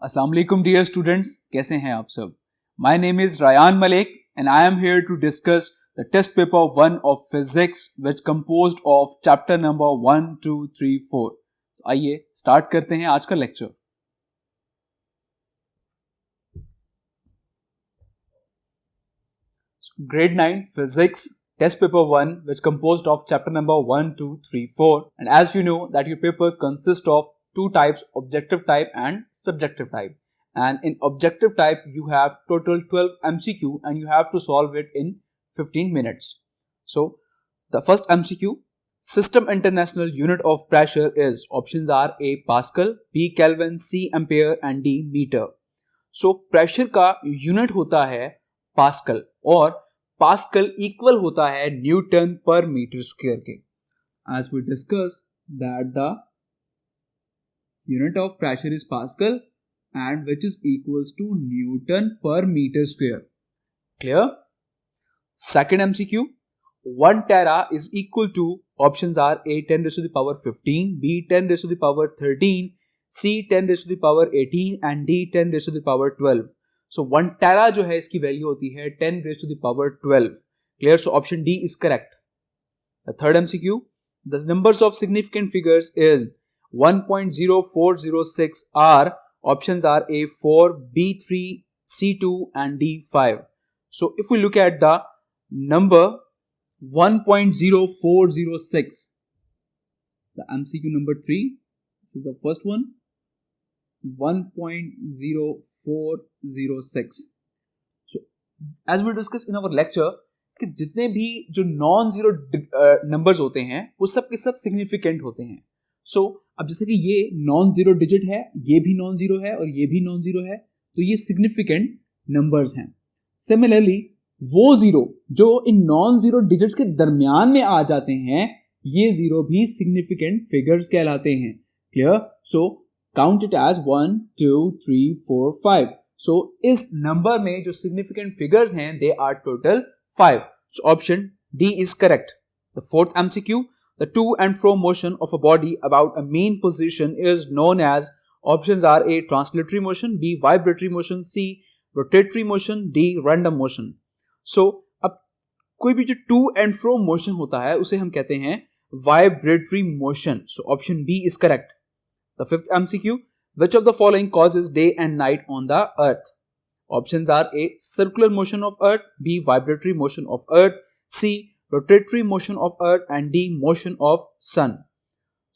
अस्सलाम वालेकुम dear students, कैसे हैं आप सब। My name is Rayan Malik and I am here to discuss the test paper 1 of physics which composed of chapter number 1, 2, 3, 4। आइए स्टार्ट करते हैं आज का lecture. Grade 9 Physics Test Paper 1 which composed of chapter number 1, 2, 3, 4, and as you know that your paper consists of two types, objective type and subjective type, and in objective type you have total 12 MCQ and you have to solve it in 15 minutes. So the first MCQ, System International Unit of Pressure is, options are A Pascal, B Kelvin, C Ampere and D Meter. So pressure का unit होता है pascal और pascal equal होता है Newton पर metre square के। As we discussed that the unit of pressure is Pascal and which is equals to Newton per meter square. Clear? Second MCQ, 1 tera is equal to, options are A 10 raised to the power 15, B 10 raised to the power 13, C 10 raised to the power 18 and D 10 raised to the power 12. So 1 tera जो है इसकी value होती है 10 raised to the power 12. Clear? So option D is correct. The third MCQ, the numbers of significant figures is 1.0406 are, options are A 4, B 3, C 2 and D 5. So if we look at the number 1.0406, the MCQ number 3, this is the first one, 1.0406. So as we discussed in our lecture कि जितने भी जो non zero numbers होते हैं वो सब के सब सिग्निफिकेंट होते हैं। सो अब जैसे कि ये नॉन जीरो डिजिट है, ये भी नॉन जीरो है और ये भी नॉन जीरो है, तो ये सिग्निफिकेंट नंबर्स हैं। सिमिलरली वो जीरो जो इन नॉन जीरो डिजिट्स के दरमियान में आ जाते हैं, ये जीरो भी सिग्निफिकेंट फिगर्स कहलाते हैं। Clear? So count it as 1, 2, 3, 4, 5। So इस नंबर में जो सिग्निफिकेंट फिगर्स हैं they are total 5. So option D is correct. The fourth MCQ, the to and fro motion of a body about a mean position is known as, options are A translatory motion, B vibratory motion, C rotatory motion, D random motion. So अब कोई भी जो to and fro motion होता है उसे हम कहते हैं vibratory motion. So option B is correct. The fifth MCQ, which of the following causes day and night on the earth? Options are A circular motion of earth, B vibratory motion of earth, C rotatory motion of earth and D motion of sun.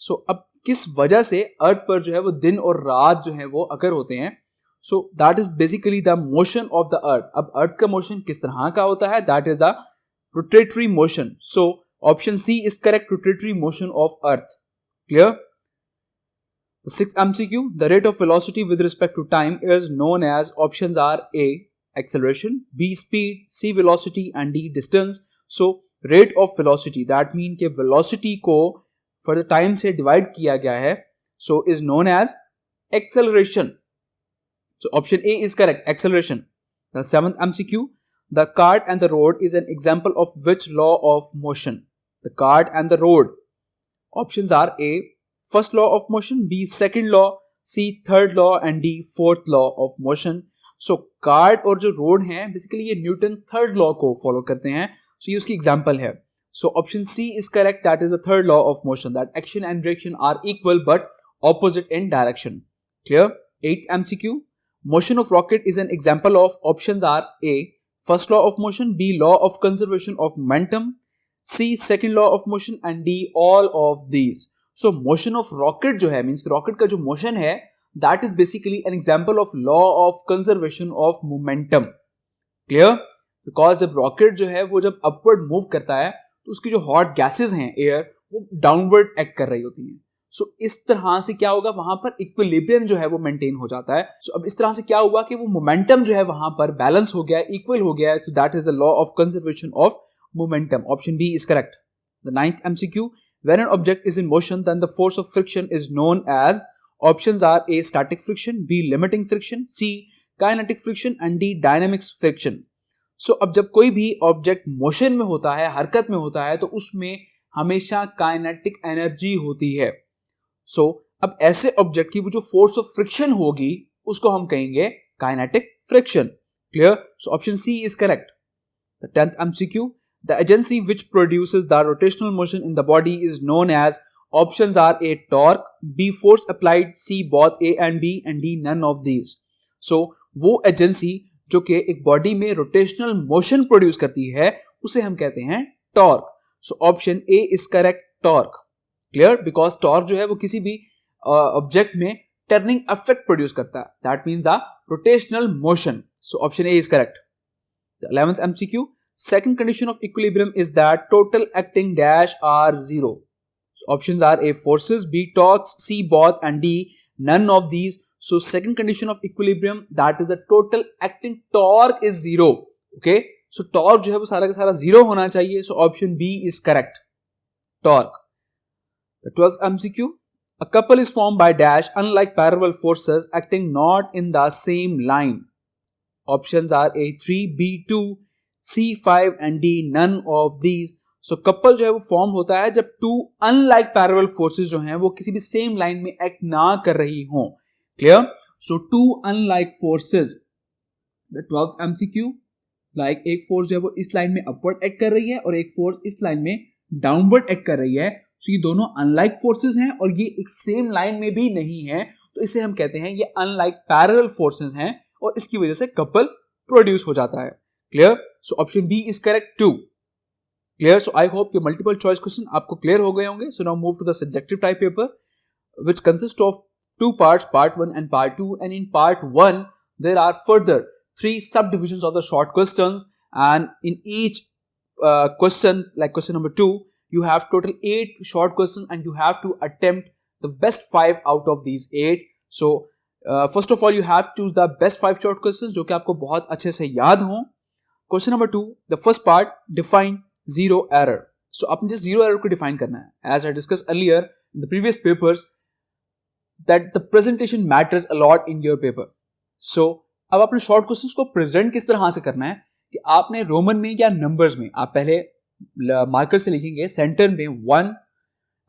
So अब किस वजह से अर्थ पर जो है वो दिन और रात जो है वो अकर होते हैं? So that is basically the motion of the earth. अब अर्थ का मोशन किस तरह का होता है? That is the rotatory motion. So option C is correct, rotatory motion of earth. Clear? The sixth MCQ, the rate of velocity with respect to time is known as, options are A acceleration, B speed, C velocity and D distance. So rate of velocity, that mean कि velocity को for the time से divide किया गया है, so is known as acceleration. So option A is correct, acceleration. The seventh MCQ, the cart and the road is an example of which law of motion? The cart and the road, options are A first law of motion, B second law, C third law and D fourth law of motion. So cart और जो road हैं basically ये Newton third law को follow करते हैं, so ये उसकी example है। So option C is correct, that is the third law of motion, that action and direction are equal but opposite in direction. Clear? 8th MCQ, motion of rocket is an example of, options are A first law of motion, B law of conservation of momentum, C second law of motion and D all of these. So motion of rocket जो है means rocket का जो motion है that is basically an example of law of conservation of momentum. Clear? Because जब rocket जो है वो जब upward move करता है तो उसकी जो hot gases हैं एयर वो downward act कर रही होती हैं. So इस तरह से क्या होगा, वहां पर equilibrium जो है वो maintain हो जाता है. So अब इस तरह से क्या हुआ कि वो momentum जो है वहां पर balance हो गया है, equal हो गया है. So that is the law of conservation of momentum. Option B is correct. The 9th MCQ, when an object is in motion then the force of friction is known as, options are A static friction, B limiting friction, C kinetic friction and D dynamic friction. So अब जब कोई भी object motion में होता है, हरकत में होता है, तो उसमें हमेशा काइनेटिक एनर्जी होती है. So अब ऐसे ऑब्जेक्ट की वो जो फोर्स ऑफ फ्रिक्शन होगी उसको हम कहेंगे kinetic friction. Clear? So option C is correct. The 10th MCQ, the agency which produces the rotational motion in the body is known as, options are A torque, B force applied, C both A and B, and D none of these. So वो agency जो कि एक body में rotational motion produce करती है उसे हम कहते हैं torque. So option A is correct, torque. Clear? Because torque जो है वो किसी भी ऑब्जेक्ट में टर्निंग इफेक्ट प्रोड्यूस करता है. That means the rotational motion. So option A is correct. The 11th MCQ, second condition of equilibrium is that total acting dash are zero. So options are A forces, B torques, C both, and D none of these. So second condition of equilibrium, that is the total acting torque is zero. Okay, so torque जो है वो सारा का सारा zero होना चाहिए. So option B is correct, torque. The 12th MCQ, a couple is formed by dash unlike parallel forces acting not in the same line. Options are A3, B2, C5 and D none of these. So couple जो है वो form होता है जब to unlike parallel forces जो हैं वो किसी भी सेम लाइन में एक्ट ना कर रही हों. Clear? So two unlike forces. The 12th MCQ, like एक फोर्स जो है वो इस लाइन में अपवर्ड एक्ट कर रही है और एक फोर्स इस लाइन में डाउनवर्ड एक्ट कर रही है. सो ये दोनों अनलाइक फोर्सेस हैं और ये एक सेम लाइन में भी नहीं है, तो इसे हम कहते हैं ये अनलाइक पैरेलल फोर्सेस हैं और इसकी वजह से कपल प्रोड्यूस हो जाता है. Clear? So option B is correct too. Clear? So I hope ये मल्टीपल चॉइस क्वेश्चन आपको क्लियर हो गए होंगे. So now move to the subjective type paper which consist of two parts, part 1 and part 2, and in part 1 there are further 3 subdivisions of the short questions, and in each question, like question number 2, you have total 8 short questions and you have to attempt the best 5 out of these 8. So first of all you have to choose the best 5 short questions जो कि आपको बहुत अच्छे से याद हों. Question number 2, the first part, define zero error. So आपने just zero error को define करना है. As I discussed earlier in the previous papers, that the presentation matters a lot in your paper. So अब अपने short questions को present किस तरह से करना है कि आपने रोमन में या नंबर्स में आप पहले मार्कर से लिखेंगे सेंटर में 1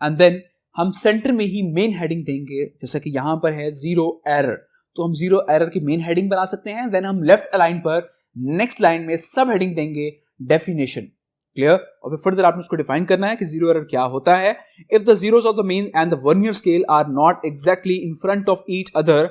एंड देन हम सेंटर में ही मेन हेडिंग देंगे. जैसा कि यहां पर है जीरो एरर, तो हम जीरो एरर की मेन हेडिंग बना सकते हैं. देन हम लेफ्ट अलाइन पर नेक्स्ट लाइन में सब हेडिंग देंगे डेफिनेशन. क्लियर? और फिर फर्दर आपने उसको डिफाइन करना है कि जीरो एरर क्या होता है. If the zeros of the main and the vernier scale are not exactly in front of each other,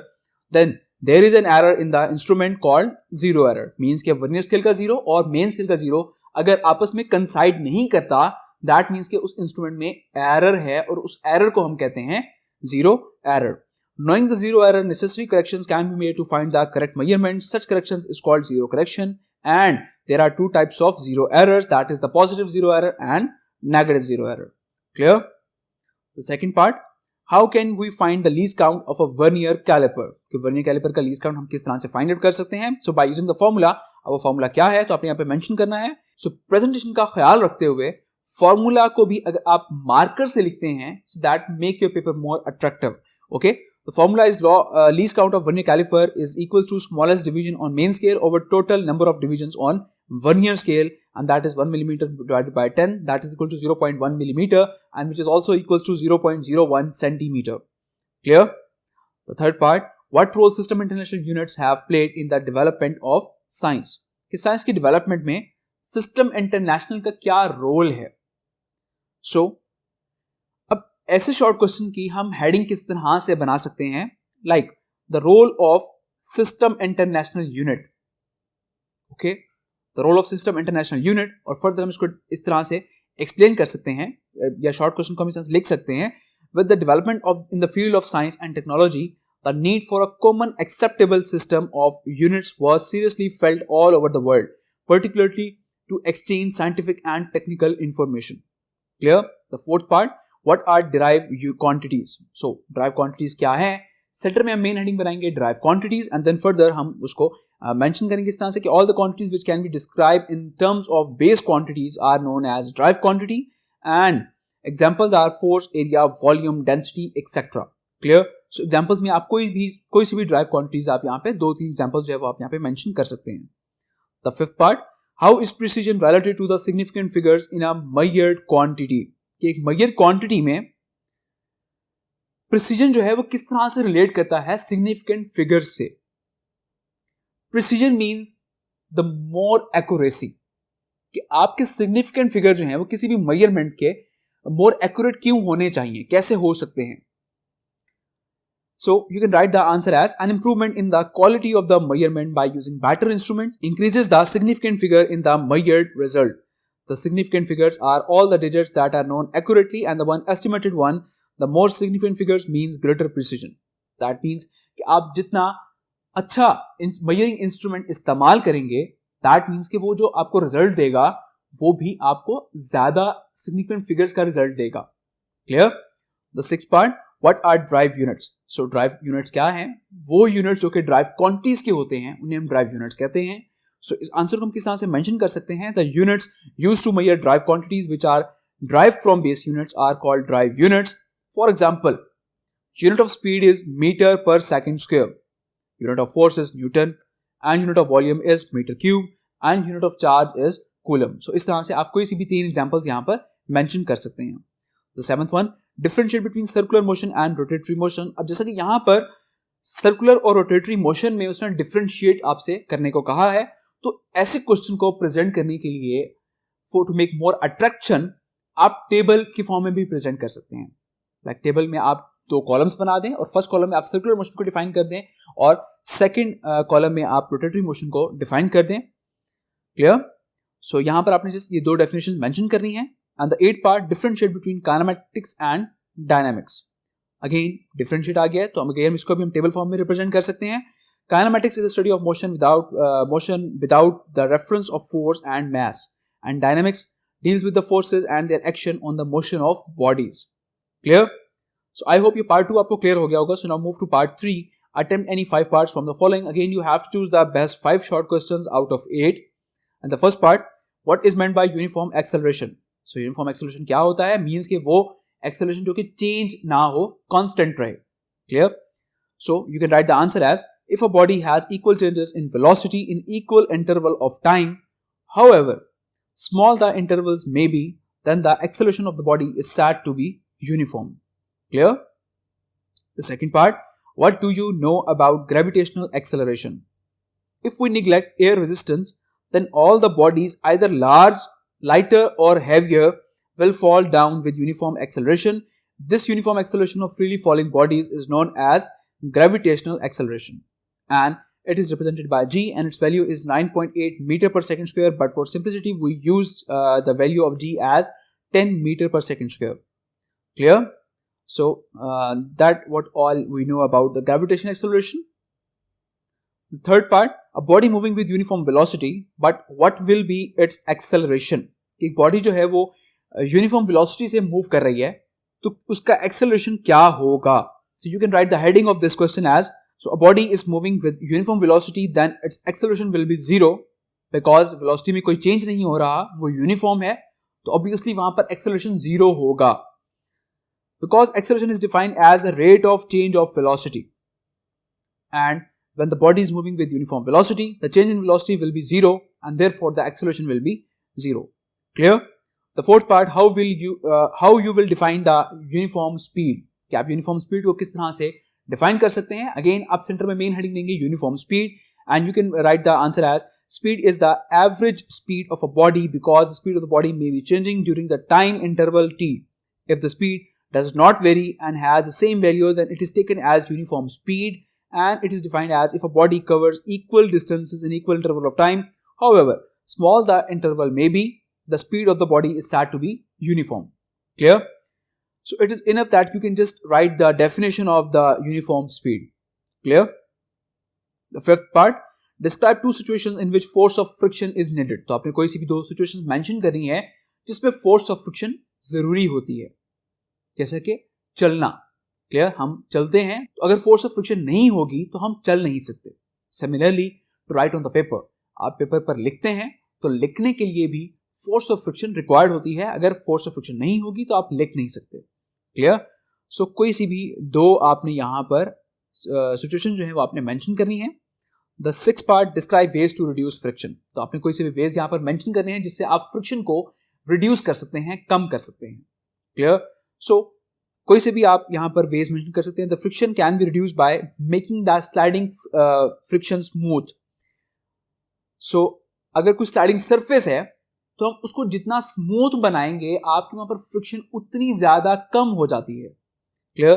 then there is an error in the instrument called zero error. Means कि vernier scale का zero और main scale का zero अगर आपस में कंसाइड नहीं करता, that means कि उस इंस्ट्रूमेंट में एरर है और उस एरर को हम कहते हैं zero error. Knowing the zero error, necessary corrections can be made to find the correct measurement. Such corrections is called zero correction, and there are 2 types of zero errors, that is the positive zero error and negative zero error. Clear? The second part, how can we find the least count of a vernier caliper? कि vernier caliper का least count हम किस तरह से find out कर सकते हैं? So by using the formula, अब वो formula क्या है तो आपने यहाँ पे mention करना है. So presentation का ख्याल रखते हुए formula को भी अगर आप marker से लिखते हैं, so that make your paper more attractive. Okay? The formula is least count of vernier caliper is equals to smallest division on main scale over total number of divisions on vernier scale, and that is 1 millimeter divided by 10, that is equal to 0.1 millimeter, and which is also equals to 0.01 centimeter. Clear? The third part, what role system international units have played in the development of science? कि science की development में system international का क्या role है? So ऐसे short question की हम heading किस तरह से बना सकते हैं, like the role of system international unit. Okay, the role of system international unit, और फर्दर हम इसको इस तरह से एक्सप्लेन कर सकते हैं या शॉर्ट क्वेश्चन को हम इस तरह से लिख सकते हैं. With the development of in the field of science and technology, the need for a common acceptable system of units was seriously felt all over the world, particularly to exchange scientific and technical information. Clear? The fourth part, what are derived quantities? So derived quantities क्या है? Centre में हम main heading बनाएंगे derived quantities, and then further हम उसको mention करेंगे इस तरह से कि all the quantities which can be described in terms of base quantities are known as derived quantity, and examples are force, area, volume, density, etc. Clear? So examples में आप कोई सी भी derived quantities आप यहाँ पे 2-3 examples जो है वो आप यहाँ पे मेंशन कर सकते हैं. The fifth part, how is precision relative to the significant figures in a measured quantity? कि एक मेजर क्वांटिटी में प्रिसीजन जो है वो किस तरह से रिलेट करता है सिग्निफिकेंट फिगर्स से. Precision means the more accuracy, कि आपके सिग्निफिकेंट फिगर जो हैं वो किसी भी मेजरमेंट के मोर एक्यूरेट क्यों होने चाहिए, कैसे हो सकते हैं. So you can write the answer as an improvement in the quality of the measurement by using better instruments increases the significant figure in the measured result. The significant figures are all the digits that are known accurately and the one estimated one, the more significant figures means greater precision. That means कि आप जितना अच्छा measuring instrument इस्तेमाल करेंगे, that means कि वो जो आपको result देगा वो भी आपको ज़्यादा significant figures का result देगा. Clear? The sixth part, what are drive units? So drive units क्या हैं? वो units जो कि drive quantities के होते हैं उन्हें हम drive units कहते हैं. So इस आंसर को हम किस तरह से मेंशन कर सकते हैं? The units used to measure drive quantities which are derived from base units are called drive units. For example, unit of speed is meter per second square, unit of force is Newton, and unit of volume is meter cube, and unit of charge is coulomb. So इस तरह से आप कोई सी भी 3 examples यहाँ पर mention कर सकते हैं. The seventh one, differentiate between circular motion and rotatory motion. अब जैसा कि यहाँ पर circular और rotatory motion में उसने differentiate आपसे करने को कहा है, तो ऐसे क्वेश्चन को प्रेजेंट करने के लिए for to make more attraction आप टेबल की फॉर्म में भी प्रेजेंट कर सकते हैं. लाइक टेबल में आप 2 कॉलम्स बना दें और फर्स्ट कॉलम में आप सर्कुलर मोशन को डिफाइन कर दें और सेकंड कॉलम में आप रोटेटरी मोशन को डिफाइन कर दें. क्लियर? सो यहां पर आपने जस्ट ये 2 डेफिनेशन मेंशन करनी है. And the 8th part, differentiate between kinematics and dynamics. Again differentiate आ गया है तो अगेन इसको भी हम टेबल फॉर्म में रिप्रेजेंट कर सकते हैं. Kinematics is the study of motion without the reference of force and mass, and dynamics deals with the forces and their action on the motion of bodies. Clear? So I hope your part 2 आपको clear हो गया होगा. So now move to part 3. Attempt any 5 parts from the following. Again, you have to choose the best 5 short questions out of 8. And the first part, what is meant by uniform acceleration? So uniform acceleration क्या होता है? Means कि वो acceleration जो कि change ना हो, constant रहे. Clear? So you can write the answer as, if a body has equal changes in velocity in equal interval of time, however small the intervals may be, then the acceleration of the body is said to be uniform. Clear? The second part, what do you know about gravitational acceleration? If we neglect air resistance, then all the bodies, either large, lighter or heavier, will fall down with uniform acceleration. This uniform acceleration of freely falling bodies is known as gravitational acceleration, and it is represented by g, and its value is 9.8 meter per second square, but for simplicity we used the value of g as 10 meter per second square. Clear? So that what all we know about the gravitational acceleration. The third part, a body moving with uniform velocity, but what will be its acceleration? एक body जो है वो uniform velocity से move कर रही है तो उसका acceleration क्या होगा? So you can write the heading of this question as, so a body is moving with uniform velocity, then its acceleration will be 0, because velocity में कोई change नहीं हो रहा, वो uniform है, तो obviously वहां पर acceleration 0 होगा, because acceleration is defined as the rate of change of velocity, and when the body is moving with uniform velocity, the change in velocity will be 0, and therefore the acceleration will be 0. Clear? The fourth part, how you will define the uniform speed? कि आप uniform speed को किस तरह से define कर सकते हैं. Again आप सेंटर में मेन हेडिंग देंगे uniform speed, and you can write the answer as, speed is the average speed of a body because the speed of the body may be changing during the time interval t. If the speed does not vary and has the same value, then it is taken as uniform speed, and it is defined as if a body covers equal distances in equal interval of time, however small the interval may be, the speed of the body is said to be uniform. Clear? So it is enough that you can just write the definition of the uniform speed. Clear? The fifth part, describe 2 situations in which force of friction is needed. तो आपने कोई सी भी 2 situations mention करनी है जिसमें force of friction जरूरी होती है, जैसे कि चलना. Clear? हम चलते हैं तो अगर force of friction नहीं होगी तो हम चल नहीं सकते. Similarly, to write on the paper, आप पेपर पर लिखते हैं तो लिखने के लिए भी force of friction required होती है. अगर force of friction नहीं होगी तो आप लिख नहीं सकते. क्लियर? सो कोई सी भी 2 आपने यहां पर सिचुएशन जो है वो आपने मेंशन करनी है. The 6th part, describe ways to reduce friction. तो आपने कोई से भी वेज यहां पर मेंशन करने हैं जिससे आप फ्रिक्शन को रिड्यूस कर सकते हैं, कम कर सकते हैं. क्लियर? सो कोई से भी आप यहां पर वेज मेंशन कर सकते हैं. The friction can be reduce by making the sliding friction smooth. So अगर कोई स्लाइडिंग सरफेस है तो हम उसको जितना स्मूथ बनाएंगे आपके वहां पर फ्रिक्शन उतनी ज्यादा कम हो जाती है. Clear?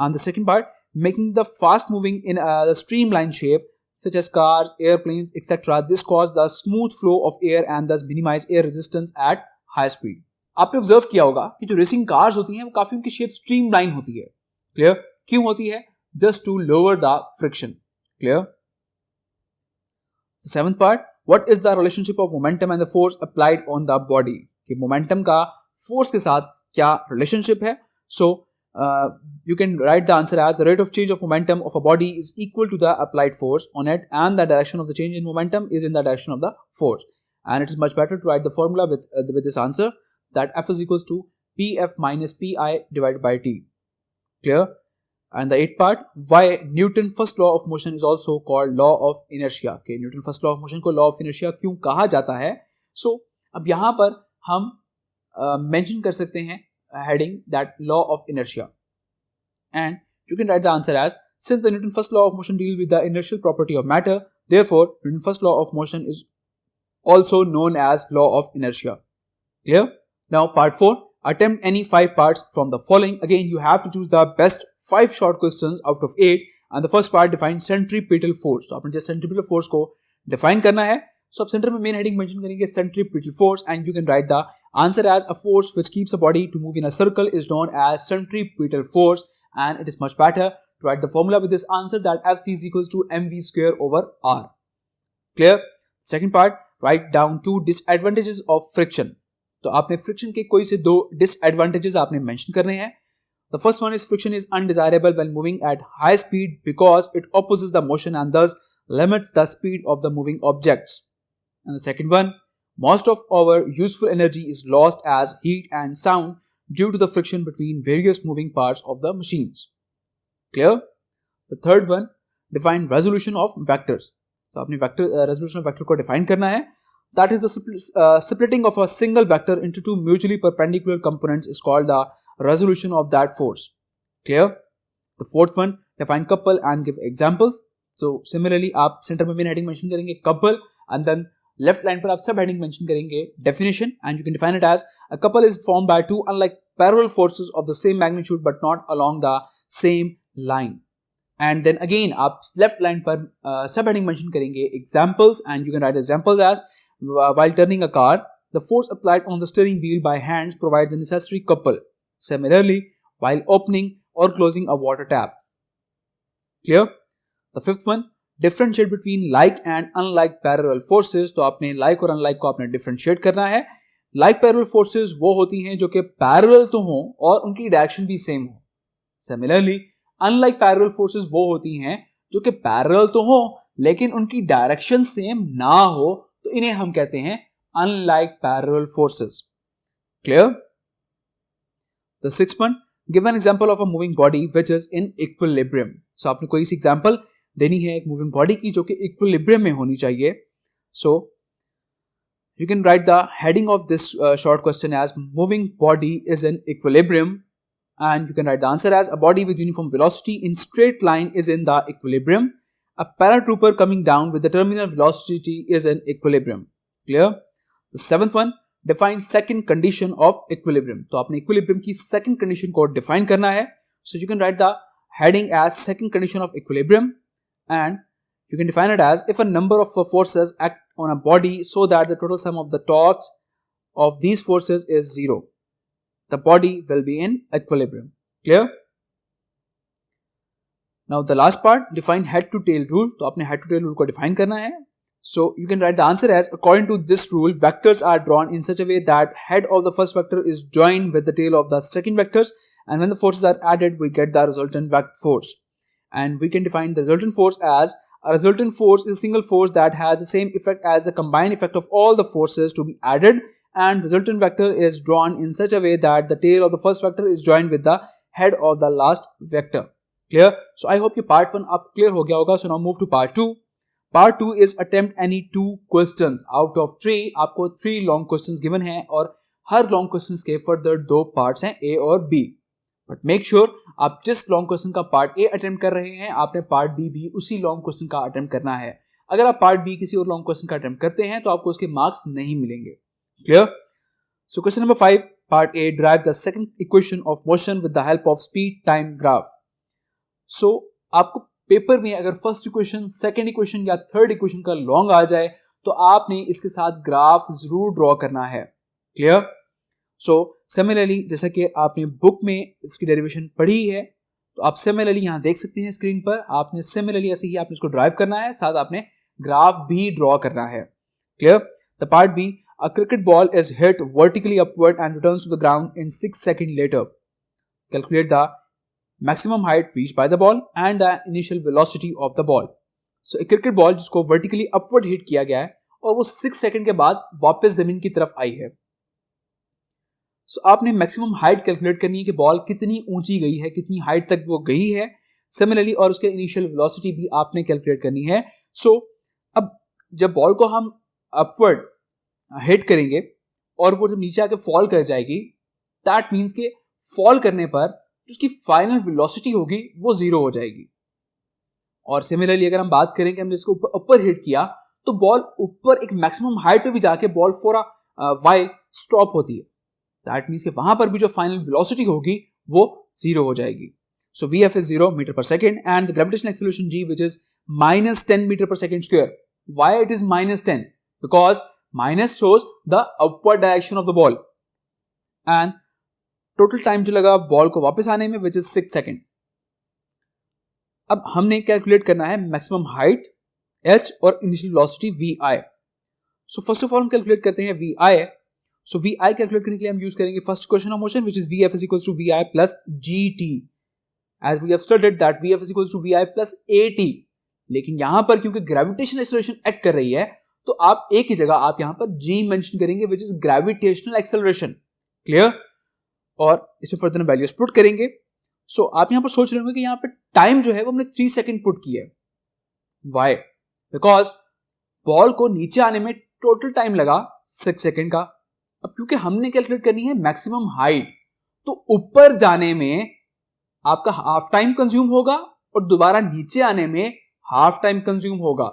And the second part, making the fast moving in the streamlined shape such as cars, airplanes, etc. This cause the smooth flow of air and thus minimize air resistance at high speed. आपने observe किया होगा कि जो racing cars होती हैं वो काफी उनकी शेप स्ट्रीमलाइन होती है. क्लियर? क्यों होती है? Just to lower the friction. Clear? Seventh part, what is the relationship of momentum and the force applied on the body. कि मोमेंटम का फोर्स के साथ क्या रिलेशनशिप है. सो you can write the answer as the rate of change of momentum of a body is equal to the applied force on it, and the direction of the change in momentum is in the direction of the force. And it is much better to write the formula with this answer, that F is equals to Pf minus Pi divided by T. Clear? And the eighth part, why Newton first law of motion is also called law of inertia. Okay, Newton first law of motion को law of inertia क्यों कहा जाता है. So अब यहाँ पर हम mention कर सकते हैं heading that law of inertia, and you can write the answer as, since the Newton first law of motion deals with the inertial property of matter, therefore Newton first law of motion is also known as law of inertia. Clear? Now part 4, attempt any 5 parts from the following. Again you have to choose the best 5 short questions out of 8, and the first part, define centripetal force. So आपने just centripetal force को define करना है. So आप center में main heading mention करेंगे centripetal force, and you can write the answer as, a force which keeps a body to move in a circle is known as centripetal force, and it is much better to write the formula with this answer, that Fc is equals to mv square over r. Clear? Second part, write down 2 disadvantages of friction. तो आपने friction के कोई से 2 disadvantages आपने mention करने हैं. The first one is, friction is undesirable when moving at high speed because it opposes the motion and thus limits the speed of the moving objects. And the second one, most of our useful energy is lost as heat and sound due to the friction between various moving parts of the machines. Clear? The third one, define resolution of vectors. तो आपने resolution of vector को define करना है. That is the splitting of a single vector into 2 mutually perpendicular components is called the resolution of that force. Clear? The fourth one, define couple and give examples. So similarly आप center में main heading mention करेंगे couple, and then left line पर आप सब heading mention करेंगे definition, and you can define it as, a couple is formed by 2 unlike parallel forces of the same magnitude but not along the same line. And then again आप left line पर सब heading mention करेंगे examples, and you can write examples as, while turning a car, the force applied on the steering wheel by hands provides the necessary couple. Similarly, while opening or closing a water tap. Clear? The fifth one, differentiate between like and unlike parallel forces. तो आपने like और unlike को आपने differentiate करना है. Like parallel forces वो होती हैं जो कि parallel तो हों और उनकी direction भी same हो. Similarly, unlike parallel forces वो होती हैं जो कि parallel तो हों लेकिन उनकी direction same ना हो, तो इन्हें हम कहते हैं unlike parallel forces. Clear? The sixth one, give an example of a moving body which is in equilibrium. So आपने कोई सी example देनी है एक मूविंग बॉडी की जो कि इक्विलिब्रियम में होनी चाहिए. So you can write the heading of this short question as, moving body is in equilibrium, and you can write the answer as, a body with uniform velocity in straight line is in the equilibrium. A paratrooper coming down with the terminal velocity is in equilibrium. Clear? The seventh one, define second condition of equilibrium. तो आपने equilibrium की second condition को define करना है. So you can write the heading as second condition of equilibrium, and you can define it as, if a number of forces act on a body so that the total sum of the torques of these forces is 0, the body will be in equilibrium. Clear? Now the last part, define head to tail rule. तो आपने head to tail rule को define करना है. So you can write the answer as, according to this rule, vectors are drawn in such a way that head of the first vector is joined with the tail of the second vectors, and when the forces are added we get the resultant force. And we can define the resultant force as, a resultant force is a single force that has the same effect as the combined effect of all the forces to be added, and resultant vector is drawn in such a way that the tail of the first vector is joined with the head of the last vector. Clear? So I hope your part 1 up clear हो गया होगा. So now move to part 2. Part 2 is attempt any 2 questions out of 3. आपको 3 long questions given हैं और हर long questions के further 2 parts हैं, A और B. But make sure आप जिस लॉन्ग क्वेश्चन का पार्ट ए अटेम्प्ट कर रहे हैं आपने पार्ट बी भी उसी लॉन्ग क्वेश्चन का अटेम्प्ट करना है. अगर आप पार्ट बी किसी और लॉन्ग क्वेश्चन का अटेम्प्ट करते हैं तो आपको उसके मार्क्स नहीं मिलेंगे। Clear? So question number 5 part A, derive the second equation of motion with the help of speed time graph. So आपको पेपर में अगर फर्स्ट इक्वेशन, सेकंड इक्वेशन या थर्ड इक्वेशन का लॉन्ग आ जाए तो आपने इसके साथ ग्राफ जरूर ड्रॉ करना है। क्लियर? सो सिमिलरली जैसा कि आपने बुक में इसकी डेरिवेशन पढ़ी है तो आप सिमिलरली यहां देख सकते हैं स्क्रीन पर, आपने सिमिलरली ऐसे ही आपने इसको ड्राइव करना है, साथ आपने ग्राफ भी ड्रॉ करना है। Clear? The part B, a cricket ball is hit vertically upward and returns to the ground in 6 seconds later. Calculate the maximum height reached by the ball and the initial velocity of the ball. So एक cricket ball जिसको vertically upward hit किया गया है और वो 6 second के बाद वापस जमीन की तरफ आई है। सो आपने मैक्सिमम हाइट कैलकुलेट करनी है कि बॉल कितनी ऊंची गई है, कितनी हाइट तक वो गई है सिमिलरली, और उसके इनिशियल वेलोसिटी भी आपने कैलकुलेट करनी है। सो अब जब बॉल को हम अपवर्ड हिट करेंगे और वो जब नीचे आके फॉल कर जाएगी, दैट मीन्स के फॉल करने पर जो उसकी फाइनल वेलोसिटी होगी वो 0 हो जाएगी। और सिमिलरली अगर हम बात करें कि हमने इसको ऊपर हिट किया तो बॉल ऊपर एक मैक्सिमम हाइट पे भी जाके ball for a while stop होती है। दैट मीन्स कि वहां पर भी जो फाइनल वेलोसिटी होगी वो 0 हो जाएगी। So VF is 0 metre per second and the gravitational acceleration G which is -10 metre per second square. Why it is -10? Because minus shows the upward direction of the ball and total time जो लगा ball को वापस आने में which is 6 second. अब हमने calculate करना है मैक्सिमम हाइट h और initial velocity vi। So first of all हम कैलकुलेट करते हैं vi। सो vi कैलकुलेट करने के लिए हम यूज करेंगे first equation of motion which is VF is equals to VI plus GT, as we have studied that VF is equals to VI plus AT। लेकिन यहां पर क्योंकि ग्रेविटेशनल एक्सेलरेशन एक्ट कर रही है तो आप एक ही जगह आप यहां पर G मेंशन करेंगे which is gravitational acceleration. Clear? और इसमें फर्दर वैल्यूज पुट करेंगे। सो आप यहां पर सोच रहे होंगे कि यहां पर टाइम जो है वो हमने 3 सेकंड पुट किया है। वाई? बिकॉज बॉल को नीचे आने में टोटल टाइम लगा 6 सेकंड का। अब क्योंकि हमने कैलकुलेट करनी है मैक्सिमम हाइट, तो ऊपर जाने में आपका हाफ टाइम कंज्यूम होगा और दोबारा नीचे आने में हाफ टाइम कंज्यूम होगा।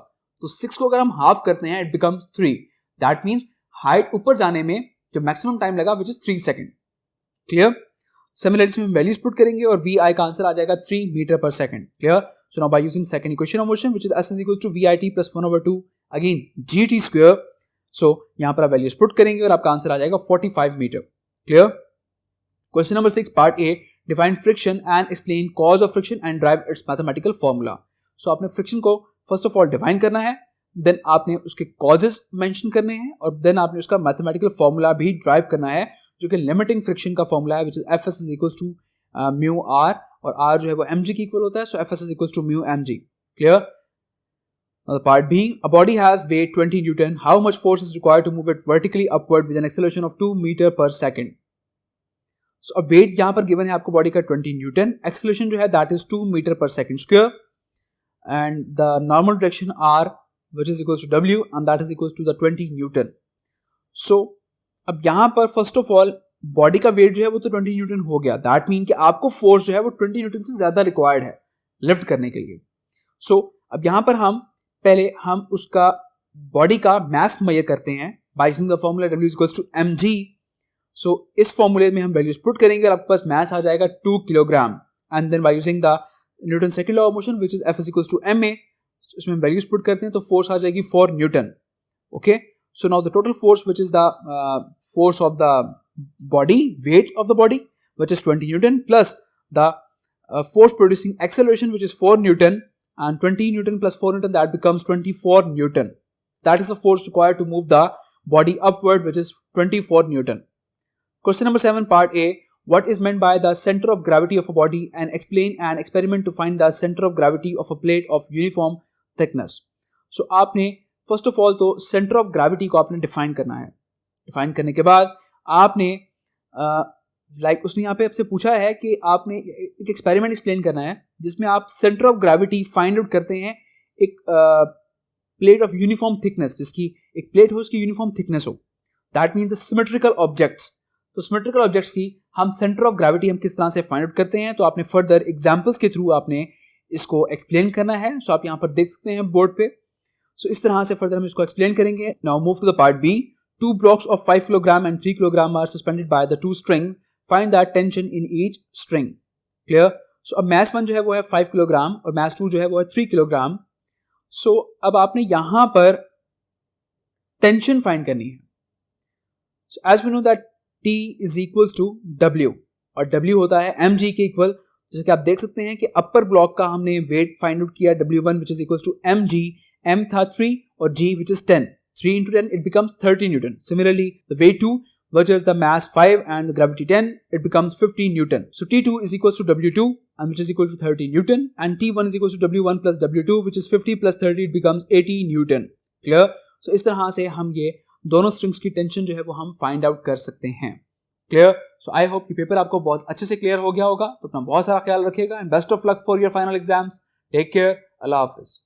तो 6 को अगर हम हाफ करते हैं it becomes 3। That means height ऊपर जाने में जो मैक्सिमम टाइम लगा which is 3 second. Clear? Similarly इसमें वैल्यूज पुट करेंगे और VI का आंसर आ जाएगा 3 metre per second. Clear? So now by using second equation of motion which is S is equal to VIT plus 1/2 again GT square. So यहां पर आप values put करेंगे और आपका आंसर आ जाएगा 45 metre. Clear? Question number 6 part A, define friction and explain cause of friction and derive its mathematical formula. So आपने friction को फर्स्ट ऑफ ऑल डिफाइन करना है, देन आपने उसके कॉजेस मेंशन करने हैं और देन आपने उसका मैथमेटिकल फॉर्मूला भी ड्राइव करना है जो कि लिमिटिंग फ्रिक्शन का फॉर्मूला है, which is Fs is equals to mu r, और r जो है वो mg के इक्वल होता है। So Fs is equals to mu mg। Clear? Part B, a body has weight 20 newton, how much force is required to move it vertically upward with an acceleration of 2 metre per second. So अब weight यहां पर given है आपको body का 20 Newton, acceleration जो है that is 2 metre per second square and the normal direction r which is equals to w and that is equals to the 20 newton. So अब यहां पर फर्स्ट ऑफ ऑल बॉडी का weight जो है वो तो 20 न्यूटन हो गया। दैट मीन कि आपको फोर्स जो है वो 20 न्यूटन से ज्यादा रिक्वायर्ड है लिफ्ट करने के लिए। सो अब यहां पर हम उसका बॉडी का मास मेजर करते हैं bye using the formula w is equals to mg। सो इस फॉर्मूले में हम वैल्यूज पुट करेंगे और आपके पास मास आ जाएगा 2 kilogram and then by using the Newton second law of motion which is F is equals to ma। इसमें वैल्यूज पुट करते हैं तो फोर्स आ जाएगी 4 newton. Okay, so now the total force which is the force of the body, weight of the body which is 20 newton plus the force producing acceleration which is 4 newton and 20 newton plus 4 newton that becomes 24 newton. That is the force required to move the body upward which is 24 newton. Question number 7 part A, what is meant by the center of gravity of a body and explain an experiment to find the center of gravity of a plate of uniform thickness. So आपने first of all तो center of gravity को आपने define करना है। define करने के बाद आपने उसने यहाँ पे आपसे पूछा है कि आपने एक एक्सपेरिमेंट एक्सप्लेन करना है जिसमें आप centre of gravity find out करते हैं एक प्लेट ऑफ यूनिफॉर्म थिकनेस, जिसकी एक प्लेट हो उसकी यूनिफॉर्म थिकनेस हो। That means the symmetrical objects. तो सिमेट्रिकल ऑब्जेक्ट्स की हम सेंटर ऑफ ग्रेविटी हम किस तरह से फाइंड आउट करते हैं, तो आपने फर्दर एग्जाम्पल्स के थ्रू आपने इसको एक्सप्लेन करना है। सो आप यहाँ पर देख सकते हैं बोर्ड पे। सो इस तरह से फर्दर हम इसको एक्सप्लेन करेंगे. Now move to the part B. 2 blocks of 5 kg and 3 kg are suspended by the 2 strings. Find the tension in each string. Clear? So अब mass 1 जो है वो है 5 kg और mass 2 जो है वो है 3 kg. So अब आपने यहां पर टेंशन फाइंड करनी है. So as we know that T is equals to W और W होता है mg के इक्वल. जैसे कि आप देख सकते हैं कि अपर ब्लॉक का हमने वेट फाइंड आउट किया W1 which is equals to mg. M था 3 और g which is 10. 3 into 10 it becomes 30 Newton. Similarly, the weight 2 versus the mass 5 and the gravity 10 it becomes 15 Newton. So T2 is equals to W2 and which is equal to 30 Newton and T1 is equals to W1 plus W2 which is 50 plus 30 it becomes 80 Newton. Clear? So इस तरह से हम ये दोनों strings की tension जो है वो हम फाइंड आउट कर सकते हैं. क्लियर? सो आई होप कि पेपर आपको बहुत अच्छे से क्लियर हो गया होगा. तो अपना बहुत सारा ख्याल रखिएगा and best of luck for your final exams. Take care. अल्लाह हाफिज.